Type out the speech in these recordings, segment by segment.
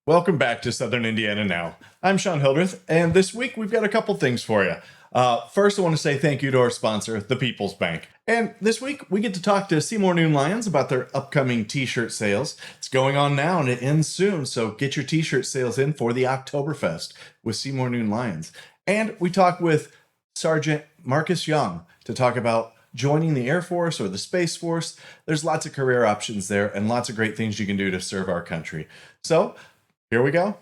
Welcome back to Southern Indiana Now. I'm Shawn Hildreth, and this week we've got a couple things for you. First, I want to say thank you to our sponsor, the People's Bank. And this week we get to talk to Seymour Noon Lions about their upcoming t-shirt sales. It's going on now and it ends soon, so get your t-shirt sales in for the Oktoberfest with Seymour Noon Lions. And we talk with Sergeant Marcus Young to talk about joining the Air Force or the Space Force. There's lots of career options there and lots of great things you can do to serve our country. So, here we go.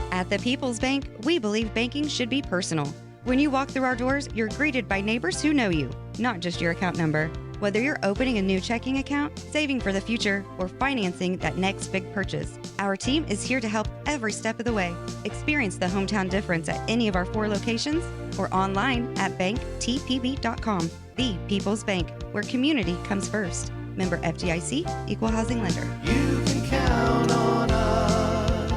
At the People's Bank, we believe banking should be personal. When you walk through our doors, you're greeted by neighbors who know you, not just your account number. Whether you're opening a new checking account, saving for the future, or financing that next big purchase, our team is here to help every step of the way. Experience the hometown difference at any of our 4 locations or online at banktpb.com. The People's Bank, where community comes first. Member FDIC, Equal Housing Lender. You can count on us.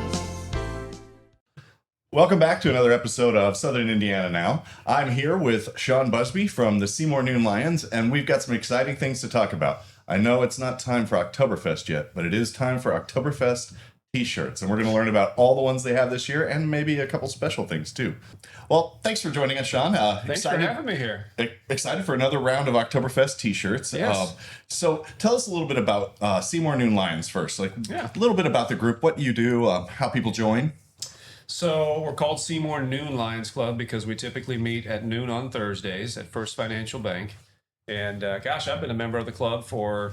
Welcome back to another episode of Southern Indiana Now. I'm here with Shawn Busby from the Seymour Noon Lions, and we've got some exciting things to talk about. I know it's not time for Oktoberfest yet, but it is time for Oktoberfest t-shirts, and we're going to learn about all the ones they have this year and maybe a couple special things too. Well, thanks for joining us, Shawn. Thanks for having me here. Excited for another round of Oktoberfest t-shirts. Yes. So tell us a little bit about Seymour Noon Lions first. A little bit about the group, what you do, how people join. So we're called Seymour Noon Lions Club because we typically meet at noon on Thursdays at First Financial Bank. And gosh, I've been a member of the club for,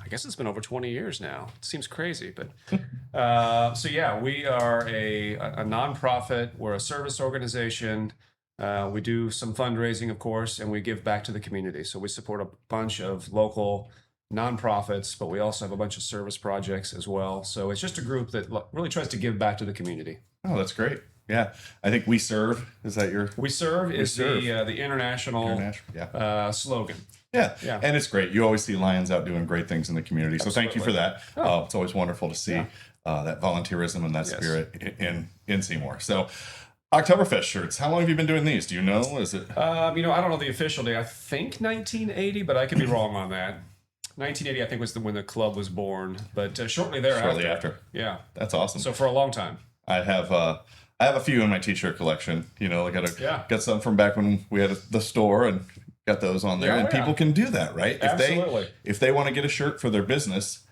I guess it's been over 20 years now. It seems crazy, but we are a nonprofit. We're a service organization. We do some fundraising, of course, and we give back to the community. So we support a bunch of local nonprofits, but we also have a bunch of service projects as well. So it's just a group that really tries to give back to the community. Oh, that's great. Yeah, I think We Serve, is that your... We Serve is the international slogan. Yeah, and it's great. You always see Lions out doing great things in the community. So Thank you for that. It's always wonderful to see that volunteerism and that spirit in Seymour. So Oktoberfest shirts, how long have you been doing these? Do you know? Is it? I don't know the official date. I think 1980, but I could be wrong on that. 1980, I think, was when the club was born, but shortly thereafter. Shortly after. Yeah. That's awesome. So for a long time. I have a few in my t-shirt collection. You know, I got some from back when we had the store and got those on there. And people can do that, right? Absolutely. If they want to get a shirt for their business,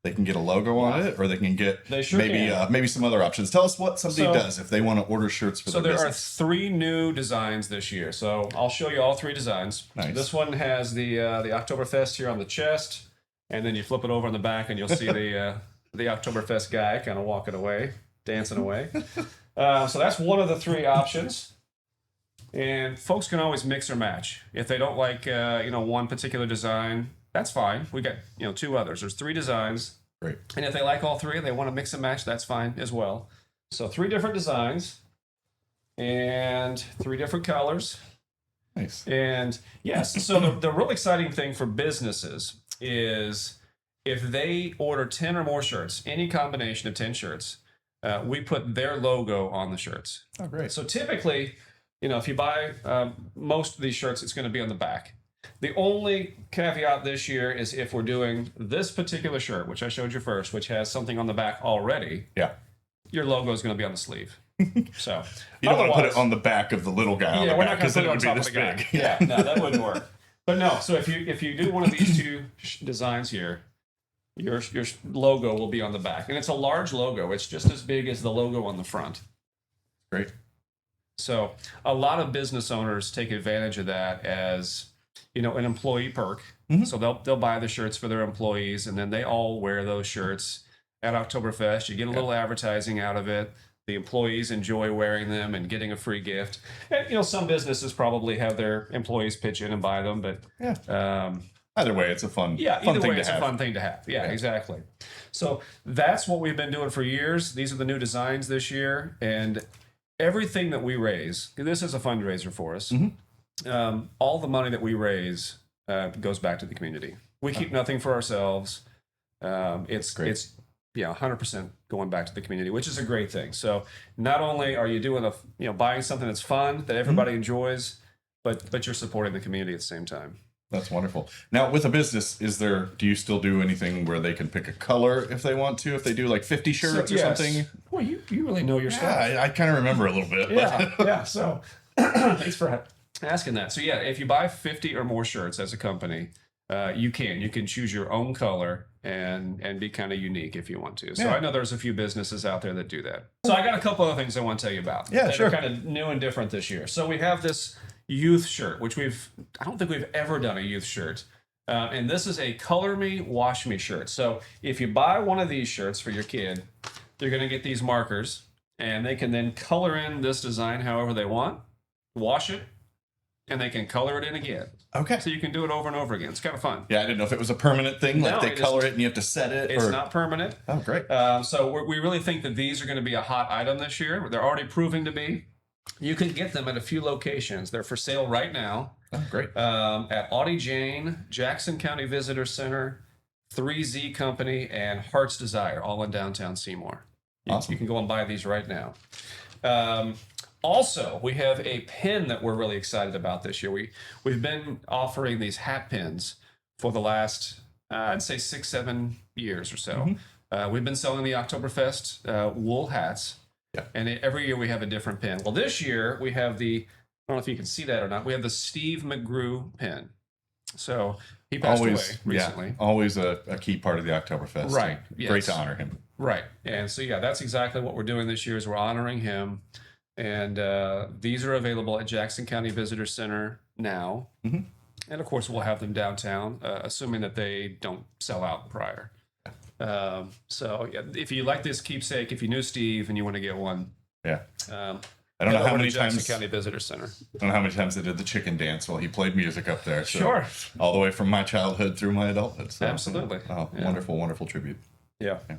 they can get a logo on it, or they can get maybe some other options. Tell us what somebody does if they want to order shirts for their business. So there are 3 new designs this year. So I'll show you all 3 designs. Nice. This one has the Oktoberfest here on the chest, and then you flip it over on the back, and you'll see the Oktoberfest guy kind of walking away, dancing away. So that's one of the 3 options. And folks can always mix or match. If they don't like one particular design, that's fine. We got 2 others. There's 3 designs. Great. And if they like all 3 and they want to mix and match, that's fine as well. So 3 different designs and 3 different colors. Nice. And yes, so the real exciting thing for businesses is if they order 10 or more shirts, any combination of 10 shirts, we put their logo on the shirts. Oh, great. So typically, if you buy most of these shirts, it's going to be on the back. The only caveat this year is if we're doing this particular shirt, which I showed you first, which has something on the back already, your logo is going to be on the the So you don't want to put it on the back of the little guy on the we're back not going to because put it it would on be this top big. of the guy. No, that wouldn't work. But no, so if you do one of these 2 designs here, your logo will be on the back. And it's a large logo. It's just as big as the logo on the front. Great. So a lot of business owners take advantage of that as an employee perk. Mm-hmm. So they'll buy the shirts for their employees, and then they all wear those shirts at Oktoberfest. You get a little advertising out of it. The employees enjoy wearing them and getting a free gift. And some businesses probably have their employees pitch in and buy them, but either way, it's a fun a fun thing to have. Yeah, yeah, exactly. So that's what we've been doing for years. These are the new designs this year, and everything that we raise, this is a fundraiser for us. Mm-hmm. All the money that we raise goes back to the community. We keep nothing for ourselves. It's great. It's 100% going back to the community, which is a great thing. So not only are you doing buying something that's fun that everybody enjoys, but you're supporting the community at the same time. That's wonderful. Now, with a business, do you still do anything where they can pick a color if they want to? If they do like 50 shirts or something? Well, you really know your stuff. Yeah, I kind of remember a little bit. Yeah. So thanks for asking that. So yeah, if you buy 50 or more shirts as a company, you can choose your own color and be kind of unique if you want to. So I know there's a few businesses out there that do that. So I got a couple other things I want to tell you about. Yeah, that sure. are kind of new and different this year. So we have this youth shirt, which I don't think we've ever done a youth shirt. And this is a color me, wash me shirt. So if you buy one of these shirts for your kid, they're going to get these markers and they can then color in this design however they want, wash it, and they can color it in again. Okay. So you can do it over and over again. It's kind of fun. Yeah, I didn't know if it was a permanent thing, like they color it and you have to set it. It's not permanent. Oh, great. So we really think that these are going to be a hot item this year. They're already proving to be. You can get them at a few locations. They're for sale right now. Oh, great. At Audie Jane, Jackson County Visitor Center, 3Z Company, and Heart's Desire, all in downtown Seymour. Awesome. You can go and buy these right now. Also, we have a pin that we're really excited about this year. We've been offering these hat pins for the last, I'd say 6-7 years or so. We've been selling the Oktoberfest wool hats. Yeah. And every year we have a different pin. Well, this year we have I don't know if you can see that or not, we have the Steve McGrew pin. So he passed away recently. Yeah, always a key part of the Oktoberfest. Right. Great to honor him. Right. And so, yeah, that's exactly what we're doing this year is we're honoring him. And these are available at Jackson County Visitor Center now. And, of course, we'll have them downtown, assuming that they don't sell out prior. So, yeah, if you like this keepsake, if you knew Steve and you want to get one. Yeah. I don't know how many times Jackson County Visitor Center. I don't know how many times they did the chicken dance while he played music up there. So Sure. All the way from my childhood through my adulthood. So, Absolutely. Oh, Yeah. Wonderful, wonderful tribute. Yeah. Yeah.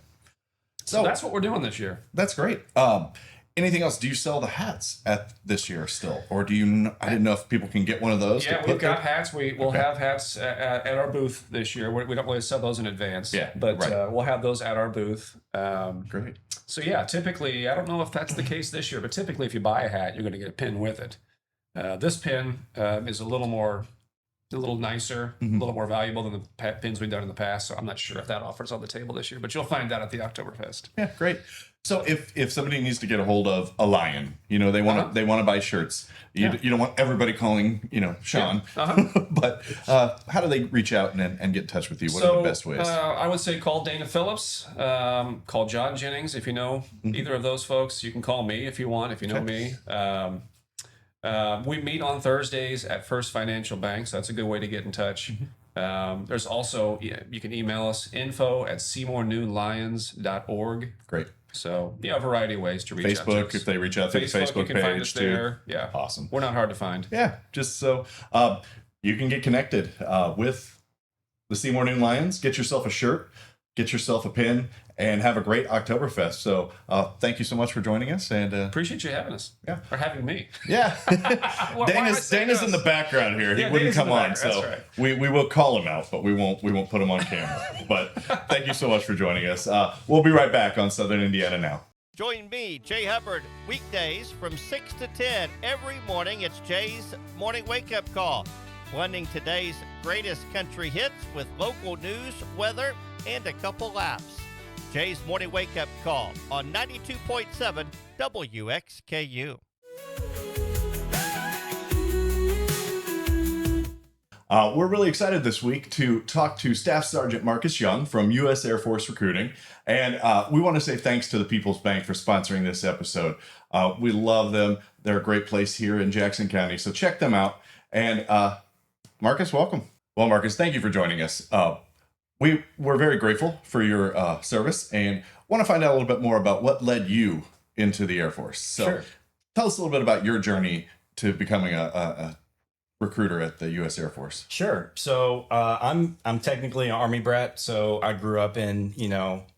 So that's what we're doing this year. That's great. Anything else? Do you sell the hats at this year still, or do you? I didn't know if people can get one of those. Yeah, we've got hats. We'll have hats at our booth this year. We don't really sell those in advance. Yeah, but right. We'll have those at our booth. Great. So yeah, typically, I don't know if that's the case this year, but typically, if you buy a hat, you're going to get a pin with it. This pin is a little nicer, a little more valuable than the pins we've done in the past. So I'm not sure if that offers on the table this year, but you'll find out at the Oktoberfest. Yeah, great. So if somebody needs to get a hold of a lion, they want to buy shirts. You don't want everybody calling Shawn, but how do they reach out and get in touch with you? What are the best ways? I would say call Dana Phillips, call John Jennings if you know either of those folks. You can call me if you want, if you know me. We meet on Thursdays at First Financial Bank, so that's a good way to get in touch. There's also, you can email us info@SeymourNoonLions.org. Great. So, a variety of ways to reach out to us. Facebook, if they reach out to the Facebook you can find us page too. there. Yeah. Awesome. We're not hard to find. Yeah, just so you can get connected with the Seymour Noon Lions. Get yourself a shirt, get yourself a pin, and have a great Oktoberfest. So thank you so much for joining us. And appreciate you having us. Yeah. Or having me. Yeah. Dana's in the background here. He wouldn't come on. So right. we will call him out, but we won't put him on camera. But thank you so much for joining us. We'll be right back on Southern Indiana Now. Join me, Jay Hubbard, weekdays from 6 to 10 every morning. It's Jay's Morning Wake Up Call, blending today's greatest country hits with local news, weather, and a couple laughs. Jay's Morning Wake Up Call on 92.7 WXKU. We're really excited this week to talk to Staff Sergeant Marcus Young from U.S. Air Force Recruiting. And we want to say thanks to the People's Bank for sponsoring this episode. We love them. They're a great place here in Jackson County. So check them out. And Marcus, welcome. Well, Marcus, thank you for joining us. We're very grateful for your service and want to find out a little bit more about what led you into the Air Force. So Sure. Tell us a little bit about your journey to becoming a recruiter at the U.S. Air Force. Sure. So I'm technically an Army brat. So I grew up in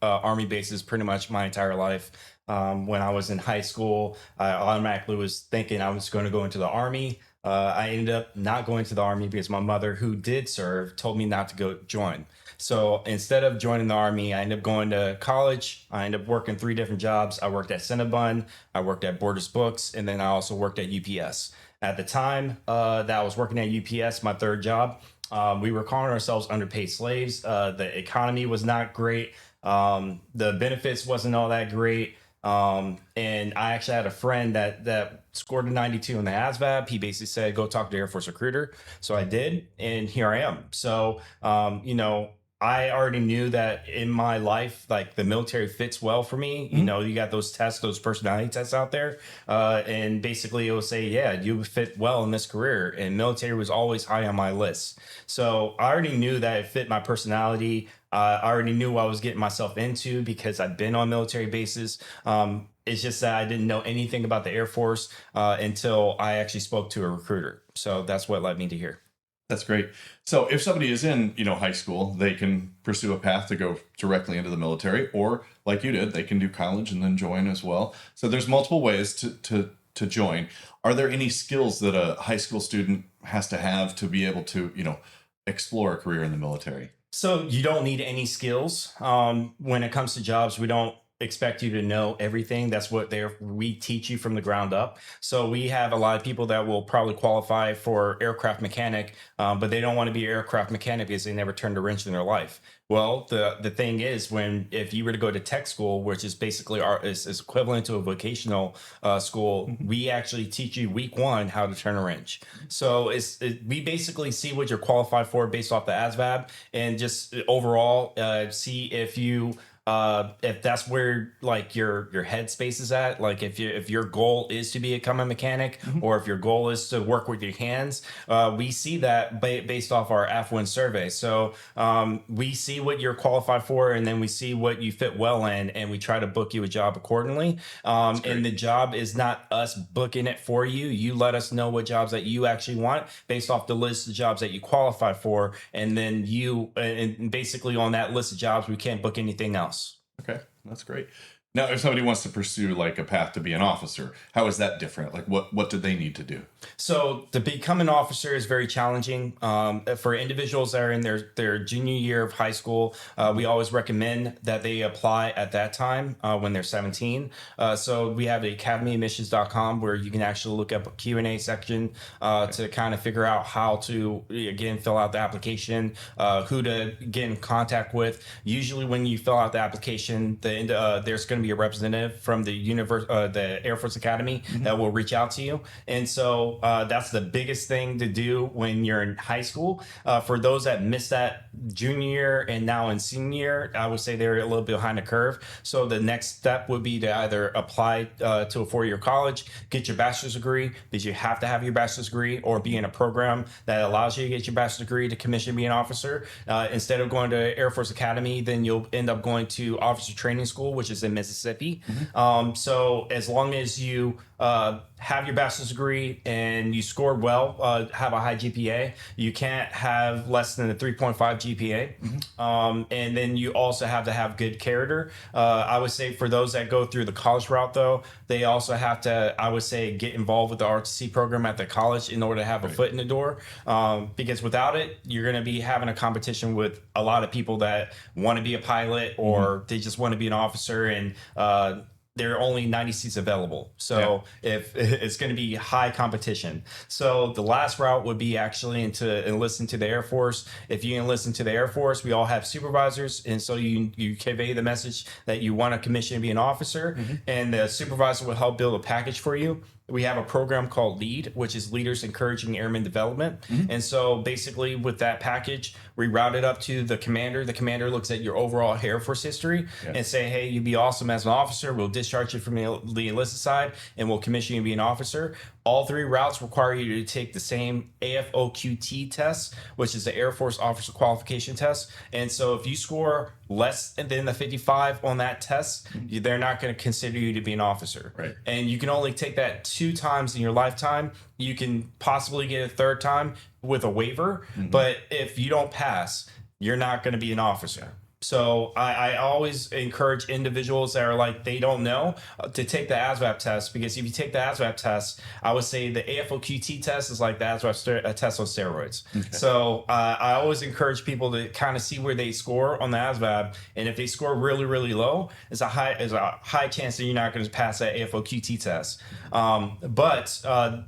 Army bases pretty much my entire life. When I was in high school, I automatically was thinking I was going to go into the Army. I ended up not going to the Army because my mother, who did serve, told me not to go join. So instead of joining the Army, I ended up going to college. I ended up working 3 different jobs. I worked at Cinnabon, I worked at Borders Books, and then I also worked at UPS. At the time that I was working at UPS, my third job, We were calling ourselves underpaid slaves. The economy was not great. The benefits wasn't all that great. And I actually had a friend that scored a 92 in the ASVAB. He basically said, go talk to the Air Force recruiter. So I did, and here I am. So, I already knew that in my life, like the military fits well for me. You know, you got those tests, those personality tests out there. And basically it will say, yeah, you fit well in this career. And military was always high on my list. So I already knew that it fit my personality. I already knew what I was getting myself into because I'd been on military bases. It's just that I didn't know anything about the Air Force until I actually spoke to a recruiter. So that's what led me to here. That's great. So if somebody is in, high school, they can pursue a path to go directly into the military, or like you did, they can do college and then join as well. So there's multiple ways to join. Are there any skills that a high school student has to have to be able to, explore a career in the military? So you don't need any skills. When it comes to jobs, we don't expect you to know everything. That's what we teach you from the ground up. So we have a lot of people that will probably qualify for aircraft mechanic, but they don't want to be an aircraft mechanic because they never turned a wrench in their life. Well, the thing is, if you were to go to tech school, which is basically is equivalent to a vocational school, we actually teach you week one how to turn a wrench. So we basically see what you're qualified for based off the ASVAB, and just overall see if that's where like your headspace is at. Like if your goal is to become a mechanic, or if your goal is to work with your hands, we see that based off our AFWIN survey. So we see what you're qualified for, and then we see what you fit well in, and we try to book you a job accordingly. And the job is not us booking it for you. You let us know what jobs that you actually want based off the list of jobs that you qualify for, and then and basically on that list of jobs, we can't book anything else. Okay, that's great. Now, if somebody wants to pursue like a path to be an officer, how is that different? Like what do they need to do? So to become an officer is very challenging. For individuals that are in their junior year of high school, we always recommend that they apply at that time when they're 17. So we have the academyadmissions.com where you can actually look up a Q&A section to kind of figure out how to, again, fill out the application, who to get in contact with. Usually when you fill out the application, there's going to be a representative from the Air Force Academy that will reach out to you. And so that's the biggest thing to do when you're in high school. For those that missed that junior year and now in senior year, I would say they're a little bit behind the curve. So the next step would be to either apply to a 4-year college, get your bachelor's degree, because you have to have your bachelor's degree, or be in a program that allows you to get your bachelor's degree to commission and be an officer. Instead of going to Air Force Academy, then you'll end up going to Officer Training School, which is in Mississippi. So as long as you have your bachelor's degree and you scored well, have a high GPA, you can't have less than a 3.5 GPA. And then you also have to have good character. I would say for those that go through the college route, though, they also have to, I would say, get involved with the ROTC program at the college in order to have a foot in the door. Because without it, you're going to be having a competition with a lot of people that want to be a pilot, or they just want to be an officer, and there are only 90 seats available. So if it's going to be high competition. So the last route would be actually to enlist into the Air Force. If you enlist into the Air Force, we all have supervisors. And so you convey the message that you want to commission and be an officer, and the supervisor will help build a package for you. We have a program called LEAD, which is Leaders Encouraging Airman Development. And so basically with that package, we route it up to the commander. The commander looks at your overall Air Force history and say, hey, you'd be awesome as an officer. We'll discharge you from the enlisted side, and we'll commission you to be an officer. All 3 routes require you to take the same AFOQT test, which is the Air Force Officer Qualification Test. And so if you score less than the 55 on that test, they're not going to consider you to be an officer. Right. And you can only take that 2 times in your lifetime. You can possibly get a 3rd time with a waiver, but if you don't pass, you're not going to be an officer. So I always encourage individuals that are like, they don't know, to take the ASVAB test, because if you take the ASVAB test, I would say the AFOQT test is like the ASVAB test on steroids. Okay. So I always encourage people to kind of see where they score on the ASVAB. And if they score really, really low, it's a high chance that you're not going to pass that AFOQT test. But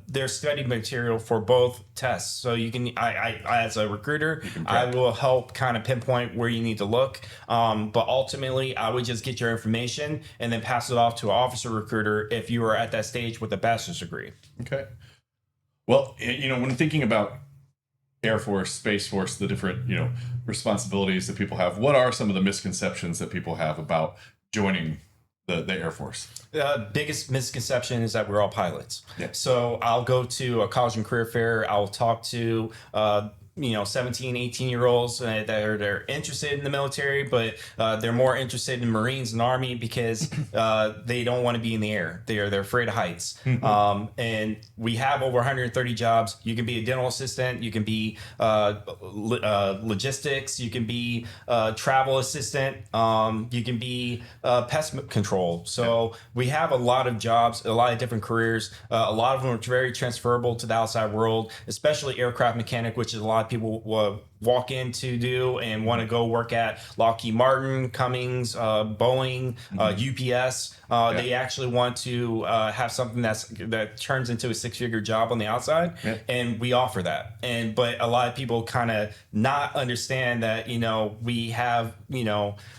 there's study material for both tests. So you can, I as a recruiter, I will help kind of pinpoint where you need to look. But ultimately, I would just get your information and then pass it off to an officer recruiter if you are at that stage with a bachelor's degree. Okay. Well, when thinking about Air Force, Space Force, the different, responsibilities that people have, what are some of the misconceptions that people have about joining the Air Force? The biggest misconception is that we're all pilots. Yeah. So I'll go to a college and career fair. I'll talk to 17, 18-year-olds that are interested in the military, but they're more interested in Marines and Army because they don't want to be in the air. They're afraid of heights. And we have over 130 jobs. You can be a dental assistant. You can be logistics. You can be travel assistant. You can be pest control. So we have a lot of jobs, a lot of different careers. A lot of them are very transferable to the outside world, especially aircraft mechanic, which is a lot of people walk in to do and want to go work at Lockheed Martin, Cummins, Boeing, UPS. They actually want to have something that turns into a six-figure job on the outside, and we offer that. But a lot of people kind of not understand that we have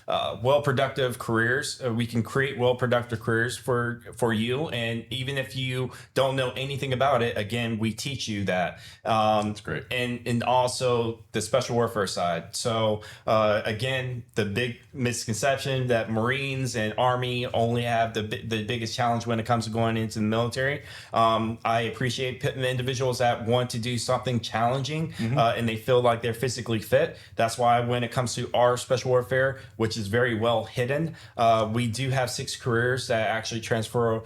well-productive careers. We can create well-productive careers for you, and even if you don't know anything about it, again, we teach you that. That's great. And also the special warfare side. So again, the big misconception that Marines and Army only have the biggest challenge when it comes to going into the military. I appreciate individuals that want to do something challenging and they feel like they're physically fit. That's why when it comes to our special warfare, which is very well hidden, we do have 6 careers that actually transfer,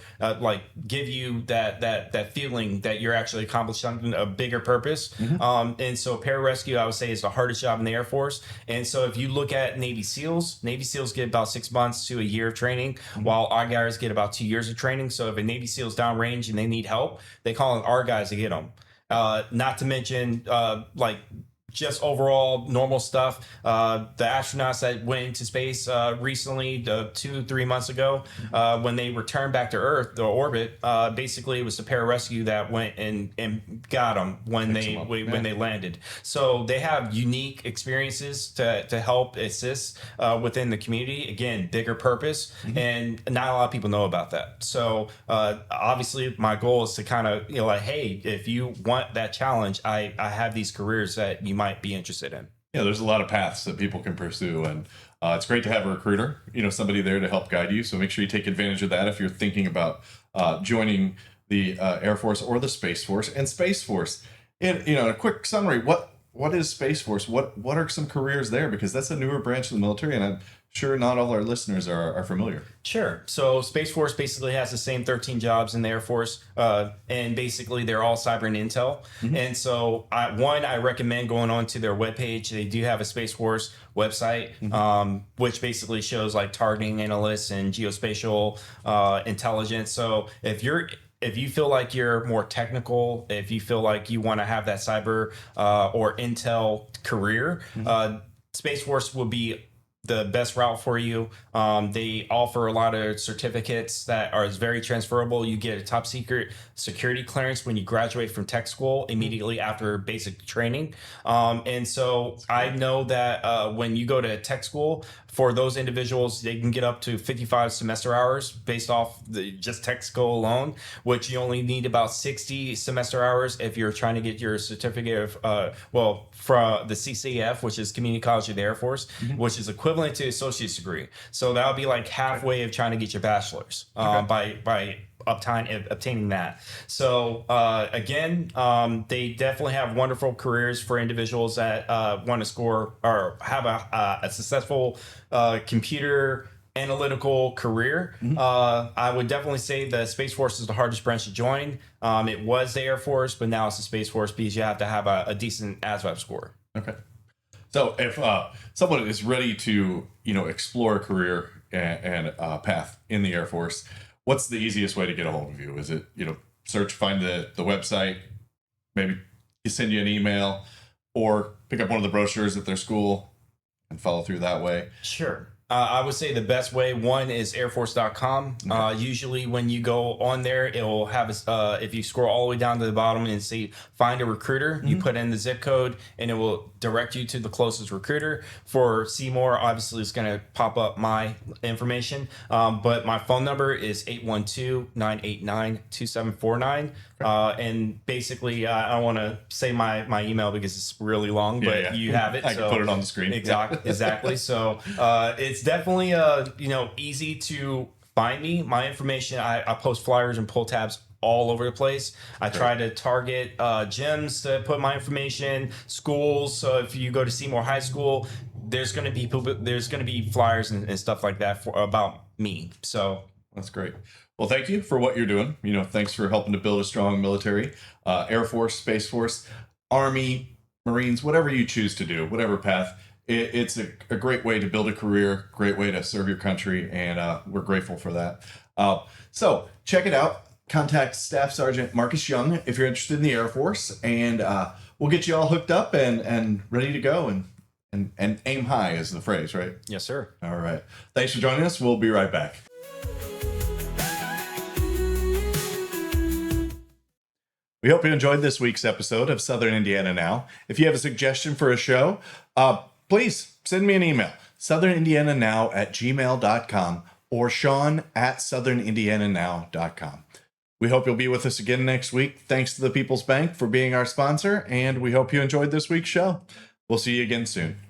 give you that feeling that you're actually accomplishing something, a bigger purpose. And so pararescue, I would say, is the hardest job in the Air Force. And so if you look at Navy SEALs get about 6 months to a year of training, while our guys get about 2 years of training. So if a Navy SEAL's downrange and they need help, they call in our guys to get them. Not to mention, just overall normal stuff. The astronauts that went into space recently, 2-3 months ago, when they returned back to Earth, the orbit, basically it was the pararescue that went and got them when they landed. So they have unique experiences to help assist within the community. Again, bigger purpose, and not a lot of people know about that. So obviously, my goal is to kind of hey, if you want that challenge, I have these careers that you might be interested in. Yeah, there's a lot of paths that people can pursue, and it's great to have a recruiter, somebody there to help guide you. So make sure you take advantage of that if you're thinking about joining the Air Force or the Space Force. And Space Force, a quick summary, what is Space Force? What are some careers there? Because that's a newer branch of the military, and I'm sure not all our listeners are familiar. Sure. So Space Force basically has the same 13 jobs in the Air Force, and basically they're all cyber and intel. And so I recommend going on to their webpage. They do have a Space Force website, which basically shows like targeting analysts and geospatial intelligence. So if you feel like you're more technical, if you feel like you want to have that cyber or intel career, Space Force will be the best route for you. They offer a lot of certificates that are very transferable. You get a top secret security clearance when you graduate from tech school immediately after basic training. And so I know that when you go to tech school, for those individuals, they can get up to 55 semester hours based off just tech school alone, which you only need about 60 semester hours if you're trying to get your certificate of, from the CCF, which is Community College of the Air Force, which is equivalent to associate's degree. So that'll be like halfway of trying to get your bachelor's by obtaining that. So again, they definitely have wonderful careers for individuals that want to score or have a successful computer analytical career. I would definitely say the Space Force is the hardest branch to join. It was the Air Force, but now it's the Space Force because you have to have a decent ASVAB score. Okay. So if someone is ready to, explore a career and path in the Air Force, what's the easiest way to get a hold of you? Is it, find the website, maybe send you an email, or pick up one of the brochures at their school and follow through that way? Sure. I would say the best way, one, is airforce.com. Usually when you go on there, it'll have, if you scroll all the way down to the bottom and say, find a recruiter, you put in the zip code and it will direct you to the closest recruiter. For Seymour, obviously it's going to pop up my information. But my phone number is 812-989-2749. And basically, I don't want to say my email because it's really long, but you have it. I can put it on the screen. Exactly. So it's definitely easy to find me. My information, I post flyers and pull tabs all over the place. I try to target gyms to put my information, schools. So if you go to Seymour High School, there's going to be flyers and stuff like that about me. So that's great. Well, thank you for what you're doing. Thanks for helping to build a strong military, Air Force, Space Force, Army, Marines, whatever you choose to do, whatever path. It's a great way to build a career, great way to serve your country, and we're grateful for that. So check it out. Contact Staff Sergeant Marcus Young if you're interested in the Air Force, and we'll get you all hooked up and ready to go and aim high is the phrase, right? yes, sir. All right. Thanks for joining us. We'll be right back. We hope you enjoyed this week's episode of Southern Indiana Now. If you have a suggestion for a show, please send me an email, southernindiananow@gmail.com or Shawn@southernindiananow.com. We hope you'll be with us again next week. Thanks to the People's Bank for being our sponsor, and we hope you enjoyed this week's show. We'll see you again soon.